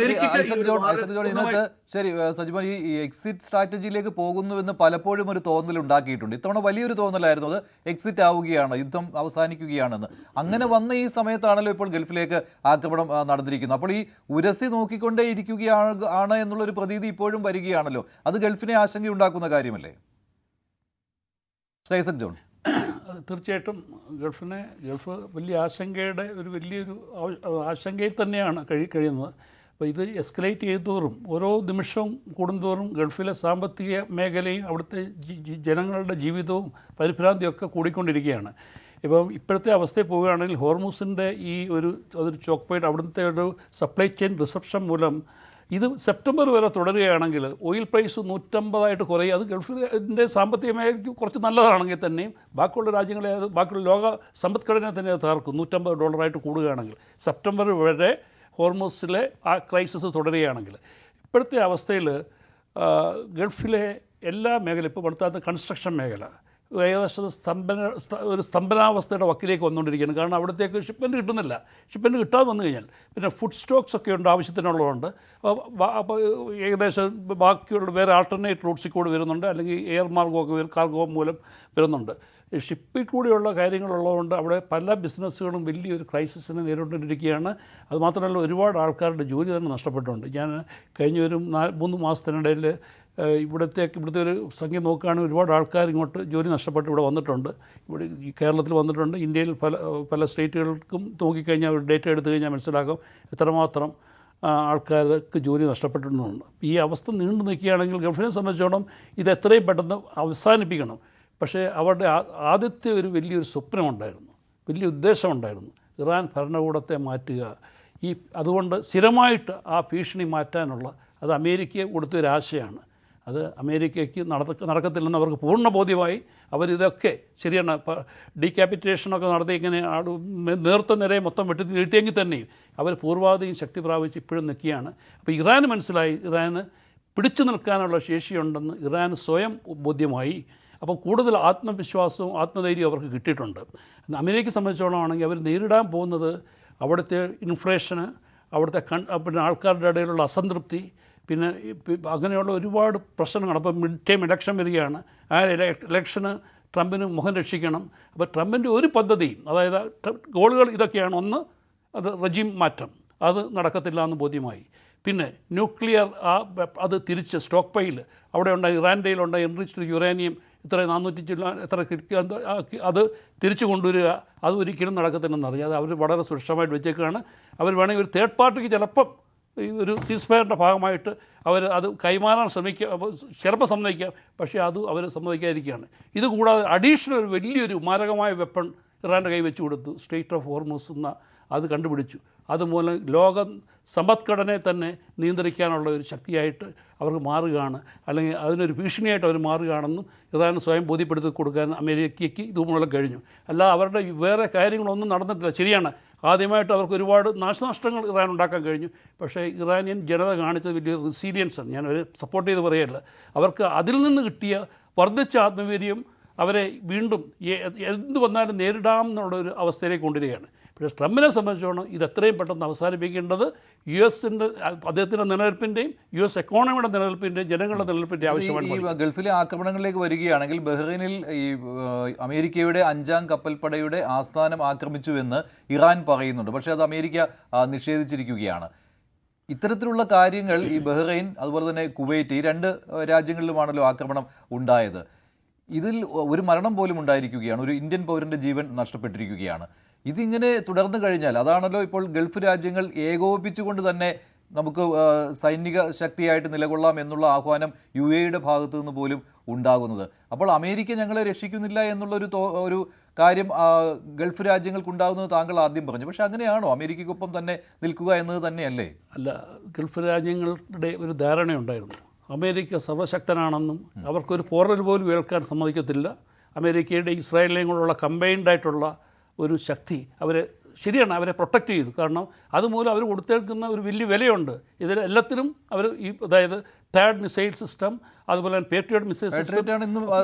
ശ്രീ അമേരിക്കയ്ക്ക് ഈ ഐസക് ഒരു ജോൺ വാദം ഐസക് ജോൺ പൂർണ്ണമായി ഇതിനകത്ത് ശരി സജിമോൻ ഈ എക്സിറ്റ് സ്ട്രാറ്റജിയിലേക്ക് പോകുന്നുവെന്ന് പലപ്പോഴും ഒരു തോന്നൽ ഉണ്ടാക്കിയിട്ടുണ്ട്. ഇത്തവണ വലിയൊരു തോന്നലായിരുന്നു അത് എക്സിറ്റ് ആവുകയാണ്, യുദ്ധം അവസാനിക്കുകയാണെന്ന്. അങ്ങനെ വന്ന ഈ സമയത്താണല്ലോ ഇപ്പോൾ ഗൾഫിലേക്ക് ആക്രമണം നടന്നിരിക്കുന്നത്. അപ്പോൾ ഈ ഉരസി നോക്കിക്കൊണ്ടേ ഇരിക്കുകയാണ് എന്നുള്ളൊരു പ്രതീതി ഇപ്പോഴും വരികയാണല്ലോ. അത് ഗൾഫിനെ ആശങ്കയുണ്ടാക്കുന്ന കാര്യമല്ലേ ശ്രീ ഐസക് ജോൺ? തീർച്ചയായിട്ടും ഗൾഫ് വലിയ ആശങ്കയുടെ വലിയൊരു ആശങ്കയിൽ തന്നെയാണ് കഴിയുന്നത്. അപ്പോൾ ഇത് എസ്കലേറ്റ് ചെയ്തോറും ഓരോ നിമിഷവും കൂടുന്തോറും ഗൾഫിലെ സാമ്പത്തിക മേഖലയും അവിടുത്തെ ജനങ്ങളുടെ ജീവിതവും പരിഭ്രാന്തിയൊക്കെ കൂടിക്കൊണ്ടിരിക്കുകയാണ്. ഇപ്പം ഇപ്പോഴത്തെ അവസ്ഥയിൽ പോവുകയാണെങ്കിൽ ഹോർമൂസിൻ്റെ അതൊരു ചോക്ക് പോയിൻ്റ്, അവിടുത്തെ ഒരു സപ്ലൈ ചെയിൻ ഡിസപ്ഷൻ മൂലം ഇത് സെപ്റ്റംബർ വരെ തുടരുകയാണെങ്കിൽ ഓയിൽ പ്രൈസ് 150 കുറയും. അത് ഗൾഫിൻ്റെ സാമ്പത്തിക മേഖലയ്ക്ക് കുറച്ച് നല്ലതാണെങ്കിൽ തന്നെയും ബാക്കിയുള്ള രാജ്യങ്ങളെ ബാക്കിയുള്ള ലോക സമ്പദ്ഘടനയെ തന്നെ അത് തകർക്കും. $150 കൂടുകയാണെങ്കിൽ സെപ്റ്റംബർ വരെ ഹോർമൂസിലെ ആ ക്രൈസിസ് തുടരുകയാണെങ്കിൽ. ഇപ്പോഴത്തെ അവസ്ഥയിൽ ഗൾഫിലെ എല്ലാ മേഖലയും ഇപ്പോൾ അടുത്ത കൺസ്ട്രക്ഷൻ മേഖല ഏകദേശം സ്തംഭനാവസ്ഥയുടെ വക്കിലേക്ക് വന്നുകൊണ്ടിരിക്കുകയാണ്. കാരണം അവിടത്തേക്ക് ഷിപ്മെൻറ്റ് കിട്ടുന്നില്ല. ഷിപ്മെൻറ്റ് കിട്ടാതെ വന്നു കഴിഞ്ഞാൽ പിന്നെ ഫുഡ് സ്റ്റോക്സ് ഒക്കെ ഉണ്ട്, ആവശ്യത്തിനുള്ളതുകൊണ്ട്. അപ്പോൾ ഏകദേശം ബാക്കിയുള്ള വേറെ ആൾട്ടർനേറ്റ് റൂട്ട്സിൽ കൂടി വരുന്നുണ്ട്, അല്ലെങ്കിൽ എയർ മാർഗമൊക്കെ കാർഗോ മൂലം വരുന്നുണ്ട്. ഷിപ്പിൽ കൂടിയുള്ള കാര്യങ്ങളുള്ളതുകൊണ്ട് അവിടെ പല ബിസിനസ്സുകളും വലിയൊരു ക്രൈസിസിനെ നേരിട്ടുകൊണ്ടിരിക്കുകയാണ്. അതുമാത്രമല്ല ഒരുപാട് ആൾക്കാരുടെ ജോലി തന്നെ നഷ്ടപ്പെട്ടിട്ടുണ്ട്. ഞാൻ കഴിഞ്ഞ ഒരു 3 മാസത്തിനിടയിൽ ഇവിടുത്തെ ഒരു സംഖ്യ നോക്കുകയാണെങ്കിൽ ഒരുപാട് ആൾക്കാർ ഇങ്ങോട്ട് ജോലി നഷ്ടപ്പെട്ട് ഇവിടെ വന്നിട്ടുണ്ട്. ഇവിടെ ഈ കേരളത്തിൽ വന്നിട്ടുണ്ട്. ഇന്ത്യയിൽ പല സ്റ്റേറ്റുകൾക്കും നോക്കിക്കഴിഞ്ഞാൽ ഒരു ഡേറ്റ എടുത്തു കഴിഞ്ഞാൽ മനസ്സിലാക്കും എത്രമാത്രം ആൾക്കാർക്ക് ജോലി നഷ്ടപ്പെട്ടിട്ടുണ്ട്. ഈ അവസ്ഥ നീണ്ടു നിൽക്കുകയാണെങ്കിൽ ഗൾഫിനെ സംബന്ധിച്ചോളം ഇത് എത്രയും പെട്ടെന്ന് അവസാനിപ്പിക്കണം. പക്ഷേ അവരുടെ ആദ്യത്തെ വലിയൊരു സ്വപ്നമുണ്ടായിരുന്നു, വലിയ ഉദ്ദേശമുണ്ടായിരുന്നു, ഇറാൻ ഭരണകൂടത്തെ മാറ്റുക. അതുകൊണ്ട് സ്ഥിരമായിട്ട് ആ ഭീഷണി മാറ്റാനുള്ള അത് അമേരിക്കയെ കൊടുത്തൊരാശയാണ്. അത് അമേരിക്കയ്ക്ക് നടക്കത്തില്ലെന്ന് അവർക്ക് പൂർണ്ണ ബോധ്യമായി. അവരിതൊക്കെ ശരിയാണ്, ഡീക്യാപിറ്റേഷനൊക്കെ നടത്തി ഇങ്ങനെ നേതൃത്വ നിരയെ മൊത്തം വീഴ്ത്തിയെങ്കിൽ തന്നെയും അവർ പൂർവാധികം ശക്തി പ്രാപിച്ച് ഇപ്പോഴും നിൽക്കുകയാണ്. അപ്പോൾ ഇറാന് മനസ്സിലായി, ഇറാന് പിടിച്ചു നിൽക്കാനുള്ള ശേഷിയുണ്ടെന്ന് ഇറാന് സ്വയം ബോധ്യമായി. അപ്പോൾ കൂടുതൽ ആത്മവിശ്വാസവും ആത്മധൈര്യവും അവർക്ക് കിട്ടിയിട്ടുണ്ട്. അമേരിക്കയെ സംബന്ധിച്ചോളം ആണെങ്കിൽ അവർ നേരിടാൻ പോകുന്നത് അവിടുത്തെ ഇൻഫ്ലേഷന്, അവിടുത്തെ പിന്നെ ആൾക്കാരുടെ ഇടയിലുള്ള അസംതൃപ്തി, പിന്നെ അങ്ങനെയുള്ള ഒരുപാട് പ്രശ്നങ്ങൾ. അപ്പോൾ മിഡ് ടൈം ഇലക്ഷൻ വരികയാണ്. ആ ഇലക്ഷന് ട്രംപിന് മുഖം രക്ഷിക്കണം. അപ്പോൾ ട്രംപിൻ്റെ ഒരു പദ്ധതിയും, അതായത് ഗോളുകൾ ഇതൊക്കെയാണ്. ഒന്ന്, അത് റെജീം മാറ്റം, അത് നടക്കത്തില്ല എന്ന് ബോധ്യമായി. പിന്നെ ന്യൂക്ലിയർ അത് തിരിച്ച് സ്റ്റോക്ക് പൈൽ അവിടെ ഉണ്ടായി, ഇറാൻ്റെയിലുണ്ടായി എൻറിച്ച്ഡ് യുറേനിയം ഇത്ര 400 അത് തിരിച്ചു കൊണ്ടുവരിക, അത് ഒരിക്കലും നടക്കത്തില്ലെന്നറിയാം. അത് അവർ വളരെ സുരക്ഷിതമായിട്ട് വെച്ചേക്കാണ്. അവർ വേണമെങ്കിൽ ഒരു തേർഡ് പാർട്ടിക്ക് ചിലപ്പം ഒരു സീസ്ഫയറിൻ്റെ ഭാഗമായിട്ട് അത് കൈമാറാൻ ചിലപ്പോൾ സമ്മതിക്കാം, പക്ഷേ അവർ സമ്മതിക്കാതിരിക്കുകയാണ്. ഇതുകൂടാതെ അഡീഷണൽ വലിയൊരു മാരകമായ വെപ്പൺ ഇറാൻ്റെ കൈ വെച്ച് കൊടുത്തു, സ്ട്രെയ്റ്റ് ഓഫ് ഹോർമൂസ് എന്ന അത് കണ്ടുപിടിച്ചു. അതുമൂലം ലോക സമ്പദ്ഘടനയെ തന്നെ നിയന്ത്രിക്കാനുള്ള ഒരു ശക്തിയായിട്ട് അവർക്ക് മാറുകയാണ്, അല്ലെങ്കിൽ അതിനൊരു ഭീഷണിയായിട്ട് അവർ മാറുകയാണെന്നും ഇറാൻ സ്വയം ബോധ്യപ്പെടുത്തി കൊടുക്കാൻ അമേരിക്കയ്ക്ക് ഇതുമൂലം കഴിഞ്ഞു. അല്ല അവരുടെ വേറെ കാര്യങ്ങളൊന്നും നടന്നിട്ടില്ല. ശരിയാണ്, ആദ്യമായിട്ട് അവർക്ക് ഒരുപാട് നാശനഷ്ടങ്ങൾ ഇറാൻ ഉണ്ടാക്കാൻ കഴിഞ്ഞു. പക്ഷേ ഇറാനിയൻ ജനത കാണിച്ചത് വലിയൊരു റെസീലിയൻസാണ്. ഞാൻ അവരെ സപ്പോർട്ട് ചെയ്ത് പറയല്ല. അവർക്ക് അതിൽ നിന്ന് കിട്ടിയ വർദ്ധിച്ച ആത്മവീര്യം അവരെ വീണ്ടും എന്ത് വന്നാലും നേരിടാം എന്നുള്ളൊരു അവസ്ഥയിലേക്ക് കൊണ്ടുവരികയാണ്. പക്ഷേ ട്രംപിനെ സംബന്ധിച്ചോളം ഇത് എത്രയും പെട്ടെന്ന് അവസാനിപ്പിക്കേണ്ടത് US-ൻ്റെ അദ്ദേഹത്തിൻ്റെ നിലനിൽപ്പിൻ്റെയും US എക്കോണമിയുടെ നിലനിൽപ്പിൻ്റെയും ജനങ്ങളുടെ നിലനിൽപ്പിൻ്റെ ആവശ്യമാണ്. ഈ ഗൾഫിലെ ആക്രമണങ്ങളിലേക്ക് വരികയാണെങ്കിൽ ബഹ്റൈനിൽ ഈ അമേരിക്കയുടെ 5ാം കപ്പൽപ്പടയുടെ ആസ്ഥാനം ആക്രമിച്ചുവെന്ന് ഇറാൻ പറയുന്നുണ്ട്. പക്ഷേ അത് അമേരിക്ക നിഷേധിച്ചിരിക്കുകയാണ്. ഇത്തരത്തിലുള്ള കാര്യങ്ങൾ ഈ ബഹ്റൈൻ അതുപോലെ തന്നെ കുവൈറ്റ്, ഈ 2 രാജ്യങ്ങളിലുമാണല്ലോ ആക്രമണം ഉണ്ടായത്. ഇതിൽ ഒരു മരണം പോലും ഉണ്ടായിരിക്കുകയാണ്, ഒരു ഇന്ത്യൻ പൗരൻ്റെ ജീവൻ നഷ്ടപ്പെട്ടിരിക്കുകയാണ്. ഇതിങ്ങനെ തുടർന്നു കഴിഞ്ഞാൽ അതാണല്ലോ ഇപ്പോൾ ഗൾഫ് രാജ്യങ്ങൾ ഏകോപിപ്പിച്ചുകൊണ്ട് തന്നെ നമുക്ക് സൈനിക ശക്തിയായിട്ട് നിലകൊള്ളാം എന്നുള്ള ആഹ്വാനം UAE-യുടെ ഭാഗത്തു നിന്ന് പോലും ഉണ്ടാകുന്നത്. അപ്പോൾ അമേരിക്ക ഞങ്ങളെ രക്ഷിക്കുന്നില്ല ഒരു കാര്യം ഗൾഫ് രാജ്യങ്ങൾക്കുണ്ടാകുന്നത് താങ്കൾ ആദ്യം പറഞ്ഞു. പക്ഷേ അങ്ങനെയാണോ? അമേരിക്കയ്ക്കൊപ്പം തന്നെ നിൽക്കുക എന്നത് തന്നെയല്ലേ? അല്ല, ഗൾഫ് രാജ്യങ്ങളുടെ ഒരു ധാരണയുണ്ടായിരുന്നു, അമേരിക്ക സർവശക്തനാണെന്നും അവർക്കൊരു പോറൽ പോലും ഏൽക്കാൻ സമ്മതിക്കത്തില്ല. അമേരിക്കയുടെ ഇസ്രായേലിനെയും കൊണ്ടുള്ള കമ്പൈൻഡായിട്ടുള്ള ഒരു ശക്തി ശരിയാണ്, അവരെ പ്രൊട്ടക്റ്റ് ചെയ്തു. കാരണം അതുമൂലം അവർ കൊടുത്തേക്കുന്ന ഒരു വലിയ വിലയുണ്ട്. ഇതിലെല്ലാത്തിനും അവർ ഈ അതായത് തേർഡ് മിസൈൽ സിസ്റ്റം, അതുപോലെ തന്നെ പേട്രിയോട്ട് മിസൈൽ സിസ്റ്റം.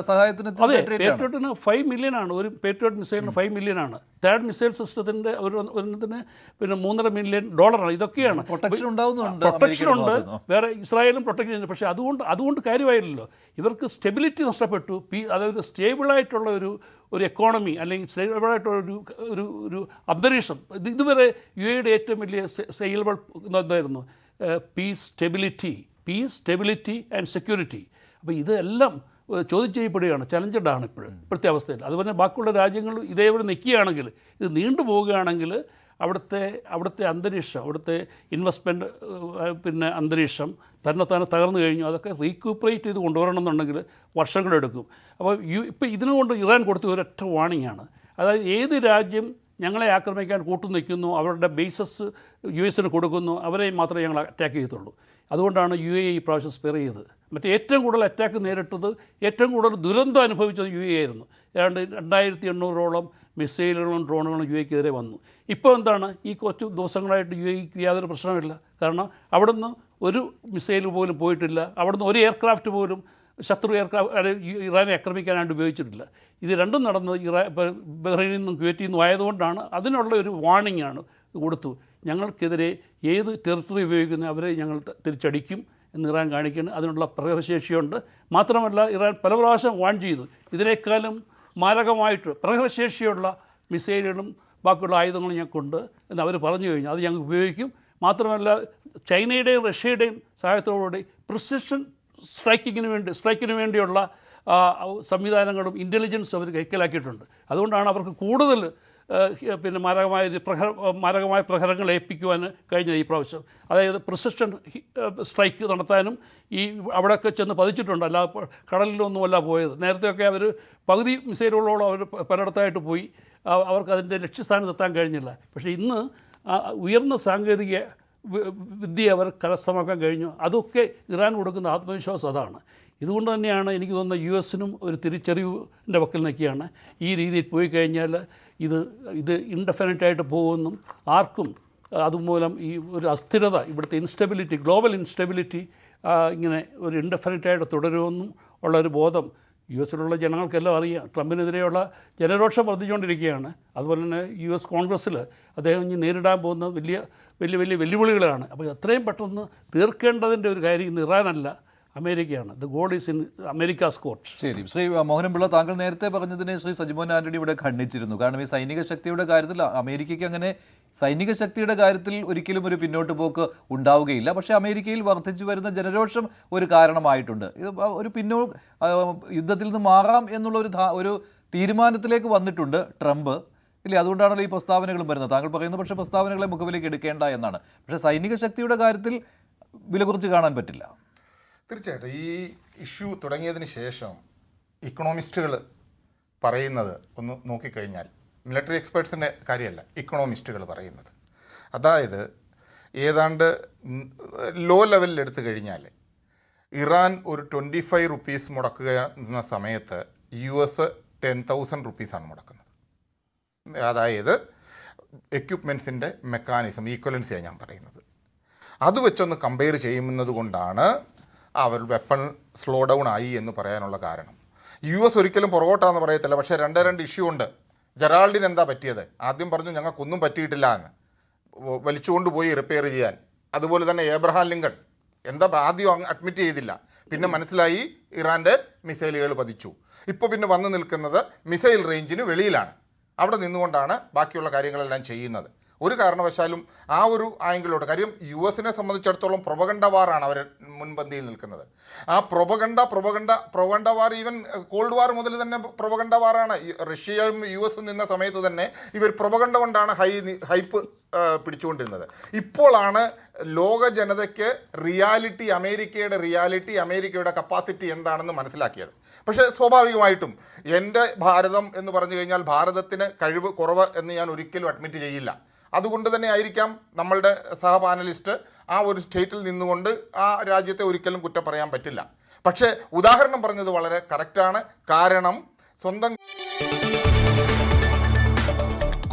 അതെ, പേട്രിയോട്ടിന് 5 മില്യനാണ്, ഒരു പേട്രിയോട്ട് മിസൈലിന് 5 മില്യനാണ്. തേർഡ് മിസൈൽ സിസ്റ്റത്തിൻ്റെ ഒരെണ്ണത്തിന് പിന്നെ $3.5 മില്യൺ. ഇതൊക്കെയാണ്. പ്രൊട്ടക്ഷൻ ഉണ്ട്, വേറെ ഇസ്രായേലും പ്രൊട്ടക്ട് ചെയ്യുന്നു. പക്ഷേ അതുകൊണ്ട് കാര്യമായില്ലല്ലോ. ഇവർക്ക് സ്റ്റെബിലിറ്റി നഷ്ടപ്പെട്ടു. അതായത് സ്റ്റേബിളായിട്ടുള്ള ഒരു എക്കോണമി അല്ലെങ്കിൽ സ്റ്റേബിളായിട്ടുള്ള ഒരു അന്തരീക്ഷം. ഇതുവരെ UAE ഏറ്റവും വലിയ സെയിലബിൾ എന്തായിരുന്നു? Peace, stability and security. അപ്പോൾ ഇതെല്ലാം ചോദ്യം ചെയ്യപ്പെടുകയാണ്, ചലഞ്ചഡാണ് ഇപ്പോഴത്തെ അവസ്ഥയിൽ. അതുപോലെ ബാക്കിയുള്ള രാജ്യങ്ങൾ ഇതേപോലെ നിൽക്കുകയാണെങ്കിൽ, ഇത് നീണ്ടുപോവുകയാണെങ്കിൽ അവിടുത്തെ അന്തരീക്ഷം, അവിടുത്തെ ഇൻവെസ്റ്റ്മെൻറ്റ് പിന്നെ അന്തരീക്ഷം തന്നെത്താനെ തകർന്നു കഴിഞ്ഞു. അതൊക്കെ റീക്യൂപ്പറേറ്റ് ചെയ്ത് കൊണ്ടുവരണമെന്നുണ്ടെങ്കിൽ വർഷങ്ങളെടുക്കും. അപ്പോൾ ഇപ്പോൾ ഇതിനുകൊണ്ട് ഇറാൻ കൊടുത്ത ഒരൊറ്റ വാണിംഗാണ്. അതായത് ഏത് രാജ്യം ഞങ്ങളെ ആക്രമിക്കാൻ കൂട്ടുനിൽക്കുന്നു, അവരുടെ ബേസസ് US കൊടുക്കുന്നു, അവരെ മാത്രമേ ഞങ്ങൾ അറ്റാക്ക് ചെയ്യത്തുള്ളൂ. അതുകൊണ്ടാണ് UAE ഈ പ്രാവശ്യം സ്പെയർ ചെയ്തത്. മറ്റേ ഏറ്റവും കൂടുതൽ അറ്റാക്ക് നേരിട്ടത്, ഏറ്റവും കൂടുതൽ ദുരന്തം അനുഭവിച്ചത് UAE ആയിരുന്നു. ഏതാണ്ട് 2800ഓളം മിസൈലുകളും ഡ്രോണുകളും UAEക്കെതിരെ വന്നു. ഇപ്പോൾ എന്താണ്, ഈ കുറച്ച് ദിവസങ്ങളായിട്ട് UAEക്ക് യാതൊരു പ്രശ്നമില്ല. കാരണം അവിടുന്ന് ഒരു മിസൈൽ പോലും പോയിട്ടില്ല, അവിടുന്ന് ഒരു എയർക്രാഫ്റ്റ് പോലും ശത്രു ഇറാനെ ആക്രമിക്കാനായിട്ട് ഉപയോഗിച്ചിട്ടില്ല. ഇത് രണ്ടും നടന്നത് ബഹ്റൈനിൽ നിന്നും കുവൈറ്റിൽ നിന്നും ആയതുകൊണ്ടാണ്. അതിനുള്ള ഒരു വാർണിംഗാണ് കൊടുത്തു. ഞങ്ങൾക്കെതിരെ ഏത് ടെറിട്ടറി ഉപയോഗിക്കുന്ന അവരെ ഞങ്ങൾ തിരിച്ചടിക്കും എന്ന് ഇറാൻ കാണിക്കുന്നത്. അതിനുള്ള പ്രഹരശേഷിയുണ്ട്. മാത്രമല്ല, ഇറാൻ പല പ്രാവശ്യം വാൺ ചെയ്തു, ഇതിനേക്കാളും മാരകമായിട്ട് പ്രഹരശേഷിയുള്ള മിസൈലുകളും ബാക്കിയുള്ള ആയുധങ്ങളും ഞങ്ങൾക്കുണ്ട് എന്ന് അവർ പറഞ്ഞു കഴിഞ്ഞു. അത് ഞങ്ങൾ ഉപയോഗിക്കും. മാത്രമല്ല, ചൈനയുടെയും റഷ്യയുടെയും സഹായത്തോടുകൂടി പ്രിസിഷൻ സ്ട്രൈക്കിന് വേണ്ടിയുള്ള സംവിധാനങ്ങളും ഇൻ്റലിജൻസും അവർ കൈക്കലാക്കിയിട്ടുണ്ട്. അതുകൊണ്ടാണ് അവർക്ക് കൂടുതൽ പിന്നെ മാരകമായ പ്രഹരങ്ങൾ ഏൽപ്പിക്കുവാൻ കഴിഞ്ഞത് ഈ പ്രാവശ്യം. അതായത് പ്രിസിഷൻ സ്ട്രൈക്ക് നടത്താനും അവിടെയൊക്കെ ചെന്ന് പതിച്ചിട്ടുണ്ട്. അല്ല കടലിലൊന്നുമല്ല പോയത്. നേരത്തെയൊക്കെ അവർ പകുതി മിസൈലുകളോളം അവർ പലയിടത്തായിട്ട് പോയി, അവർക്ക് അതിൻ്റെ ലക്ഷ്യസ്ഥാനത്തെത്താൻ കഴിഞ്ഞില്ല. പക്ഷേ ഇന്ന് ഉയർന്ന സാങ്കേതിക വിദ്യ അവർ കരസ്ഥമാക്കാൻ കഴിഞ്ഞു. അതൊക്കെ ഇറാൻ കൊടുക്കുന്ന ആത്മവിശ്വാസം അതാണ്. ഇതുകൊണ്ട് തന്നെയാണ് എനിക്ക് തോന്നുന്നത് US-നും ഒരു തിരിച്ചറിവിൻ്റെ വക്കിൽ നിൽക്കുകയാണ്. ഈ രീതിയിൽ പോയി കഴിഞ്ഞാൽ ഇത് ഇൻഡെഫിനിറ്റായിട്ട് പോകുമെന്നും ആർക്കും അതുമൂലം ഈ ഒരു അസ്ഥിരത, ഇവിടുത്തെ ഇൻസ്റ്റെബിലിറ്റി, ഗ്ലോബൽ ഇൻസ്റ്റെബിലിറ്റി ഇങ്ങനെ ഒരു ഇൻഡെഫിനിറ്റായിട്ട് തുടരുമെന്നും ഉള്ളൊരു ബോധം US-ലുള്ള ജനങ്ങൾക്കെല്ലാം അറിയാം. ട്രംപിനെതിരെയുള്ള ജനരോഷം വർദ്ധിച്ചുകൊണ്ടിരിക്കുകയാണ്. അതുപോലെ തന്നെ US കോൺഗ്രസ്സിൽ അദ്ദേഹം ഇനി നേരിടാൻ പോകുന്ന വലിയ വെല്ലുവിളികളാണ്. അപ്പോൾ എത്രയും പെട്ടെന്ന് തീർക്കേണ്ടതിൻ്റെ ഒരു കാര്യം ഇന്ന് ഇറാനല്ല, അമേരിക്കയാണ്. The god is in America's court. ശരി, ശ്രീ മോഹനപിള്ള, താങ്കൾ നേരത്തെ പറഞ്ഞതിനെ ശ്രീ സജിമോൻ ആന്റണി ഇവിടെ ഖണ്ഡിച്ചിരുന്നു. കാരണം ഈ സൈനിക ശക്തിയുടെ കാര്യത്തിൽ അമേരിക്കയ്ക്ക് അങ്ങനെ സൈനിക ശക്തിയുടെ കാര്യത്തിൽ ഒരിക്കലും ഒരു പിന്നോട്ട് പോക്ക് ഉണ്ടാവുകയില്ല. പക്ഷേ അമേരിക്കയിൽ വർദ്ധിച്ചു വരുന്ന ജനരോഷം ഒരു കാരണമായിട്ടുണ്ട്. ഇത് ഒരു യുദ്ധത്തിൽ നിന്ന് മാറാം എന്നുള്ള ഒരു തീരുമാനത്തിലേക്ക് വന്നിട്ടുണ്ട് ട്രംപ്, ഇല്ലേ? അതുകൊണ്ടാണല്ലോ ഈ പ്രസ്താവനകളും വരുന്നത്. താങ്കൾ പറയുന്നത് പക്ഷേ പ്രസ്താവനകളെ മുഖവിലേക്ക് എടുക്കേണ്ട എന്നാണ്. പക്ഷേ സൈനിക ശക്തിയുടെ കാര്യത്തിൽ വില കുറച്ച് കാണാൻ പറ്റില്ല. തീർച്ചയായിട്ടും ഈ ഇഷ്യൂ തുടങ്ങിയതിന് ശേഷം ഇക്കണോമിസ്റ്റുകൾ പറയുന്നത് ഒന്ന് നോക്കിക്കഴിഞ്ഞാൽ, മിലിറ്ററി എക്സ്പേർട്സിൻ്റെ കാര്യമല്ല, ഇക്കണോമിസ്റ്റുകൾ പറയുന്നത്, അതായത് ഏതാണ്ട് ലോ ലെവലിൽ എടുത്തു കഴിഞ്ഞാൽ ഇറാൻ ഒരു 25 റുപ്പീസ് മുടക്കുക എന്ന സമയത്ത് US 10,000 റുപ്പീസാണ് മുടക്കുന്നത്. അതായത് എക്യുപ്മെൻസിൻ്റെ മെക്കാനിസം, ഈക്വലൻസിയാണ് ഞാൻ പറയുന്നത്. അത് വെച്ചൊന്ന് കമ്പയർ ചെയ്യുന്നത് കൊണ്ടാണ് അവർ വെപ്പൺ സ്ലോ ഡൗൺ ആയി എന്ന് പറയാനുള്ള കാരണം. US ഒരിക്കലും പുറകോട്ടാന്ന് പറയത്തില്ല. പക്ഷേ രണ്ട് ഇഷ്യൂ ഉണ്ട്. ജെറാൾഡിന് എന്താ പറ്റിയത്? ആദ്യം പറഞ്ഞു ഞങ്ങൾക്കൊന്നും പറ്റിയിട്ടില്ല എന്ന്, വലിച്ചുകൊണ്ടുപോയി റിപ്പയർ ചെയ്യാൻ. അതുപോലെ തന്നെ ഏബ്രഹാം ലിങ്കൺ എന്താ ആദ്യം അഡ്മിറ്റ് ചെയ്തില്ല, പിന്നെ മനസ്സിലായി ഇറാൻ്റെ മിസൈലുകൾ പതിച്ചു. ഇപ്പോൾ പിന്നെ വന്നു നിൽക്കുന്നത് മിസൈൽ റേഞ്ചിന് വെളിയിലാണ്. അവിടെ നിന്നുകൊണ്ടാണ് ബാക്കിയുള്ള കാര്യങ്ങളെല്ലാം ചെയ്യുന്നത്. ഒരു കാരണവശാലും ആ ഒരു ആംഗിളോട്, കാര്യം US-നെ സംബന്ധിച്ചിടത്തോളം പ്രൊപഗണ്ട വാറാണ് അവർ മുൻപന്തിയിൽ നിൽക്കുന്നത്. ആ പ്രൊപഗണ്ട വാർ, ഈവൻ കോൾഡ് വാർ മുതൽ തന്നെ പ്രൊപഗണ്ട വാറാണ്. റഷ്യയും US-ഉം നിന്ന സമയത്ത് തന്നെ ഇവർ പ്രൊപഗണ്ട കൊണ്ടാണ് ഹൈപ്പ് പിടിച്ചുകൊണ്ടിരുന്നത്. ഇപ്പോഴാണ് ലോക ജനതയ്ക്ക് അമേരിക്കയുടെ കപ്പാസിറ്റി എന്താണെന്ന് മനസ്സിലാക്കിയത്. പക്ഷേ സ്വാഭാവികമായിട്ടും എൻ്റെ ഭാരതം എന്ന് പറഞ്ഞു കഴിഞ്ഞാൽ ഭാരതത്തിന് കഴിവ് കുറവ് എന്ന് ഞാൻ ഒരിക്കലും അഡ്മിറ്റ് ചെയ്യില്ല. അതുകൊണ്ട് തന്നെ ആയിരിക്കാം നമ്മളുടെ സഹപാനലിസ്റ്റ് ആ ഒരു സ്റ്റേറ്റിൽ നിന്നുകൊണ്ട് ആ രാജ്യത്തെ ഒരിക്കലും കുറ്റം പറയാൻ പറ്റില്ല. പക്ഷേ ഉദാഹരണം പറഞ്ഞത് വളരെ കറക്റ്റാണ്. കാരണം സ്വന്തം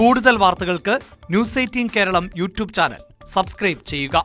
കൂടുതൽ വാർത്തകൾക്ക് News 18 Keralam YouTube channel subscribe ചെയ്യുക.